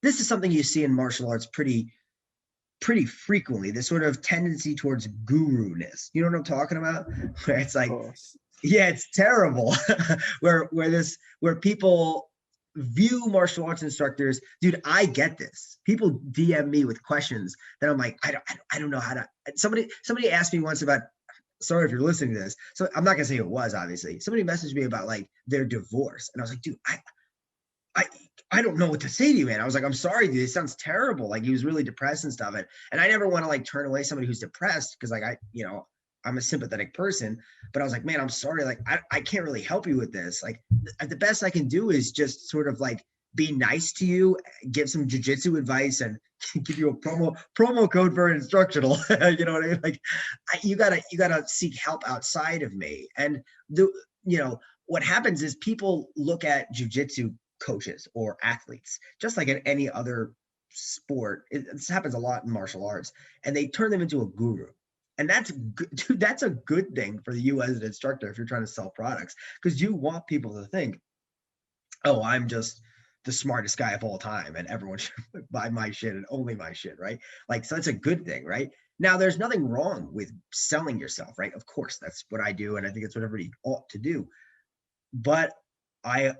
this is something you see in martial arts pretty frequently, this sort of tendency towards guru-ness. You know what I'm talking about? Where it's Of like, course. yeah, it's terrible. where people view martial arts instructors, dude, I get this. People DM me with questions that I'm like, I don't know how to. Somebody asked me once about, sorry if you're listening to this. So I'm not gonna say who it was, obviously. Somebody messaged me about like their divorce. And I was like, dude, I I don't know what to say to you, man. I was like, I'm sorry, dude. It sounds terrible. Like he was really depressed and stuff. And I never want to like turn away somebody who's depressed because like I'm a sympathetic person. But I was like, man, I'm sorry. Like I can't really help you with this. Like the best I can do is just sort of like be nice to you, give some jujitsu advice, and give you a promo code for an instructional. You know what I mean? Like you gotta seek help outside of me. And the what happens is people look at jujitsu coaches or athletes, just like in any other sport. This happens a lot in martial arts, and they turn them into a guru. And that's good, dude, that's a good thing for you as an instructor if you're trying to sell products, because you want people to think, oh, I'm just the smartest guy of all time, and everyone should buy my shit and only my shit, right? Like, so that's a good thing, right? Now, there's nothing wrong with selling yourself, right? Of course, that's what I do, and I think it's what everybody ought to do. But I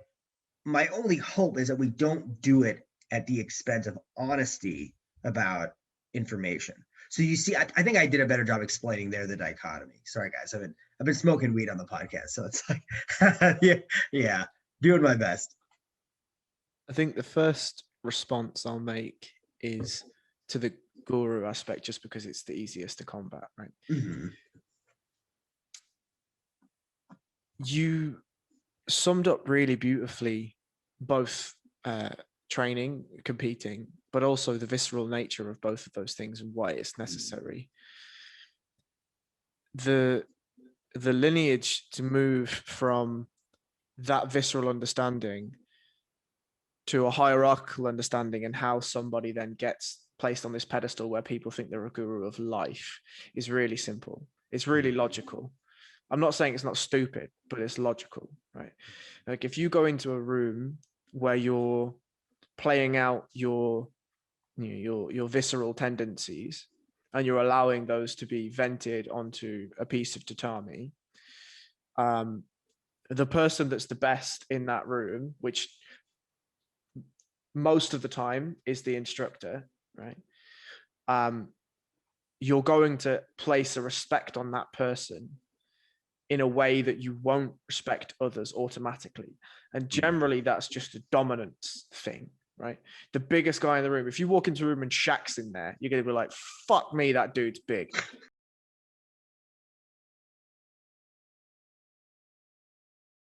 my only hope is that we don't do it at the expense of honesty about information. So you see, I think I did a better job explaining there the dichotomy. Sorry, guys, I've been smoking weed on the podcast, so it's like, yeah, doing my best. I think the first response I'll make is to the guru aspect, just because it's the easiest to combat, right? Mhm. You summed up really beautifully both training, competing, but also the visceral nature of both of those things and why it's necessary. The lineage to move from that visceral understanding to a hierarchical understanding and how somebody then gets placed on this pedestal where people think they're a guru of life is really simple. It's really logical. I'm not saying it's not stupid, but it's logical, right? Like if you go into a room where you're playing out your visceral tendencies and you're allowing those to be vented onto a piece of tatami, the person that's the best in that room, which most of the time is the instructor, right? You're going to place a respect on that person in a way that you won't respect others automatically. And generally that's just a dominance thing, right? The biggest guy in the room, if you walk into a room and Shaq's in there, you're going to be like, fuck me, that dude's big.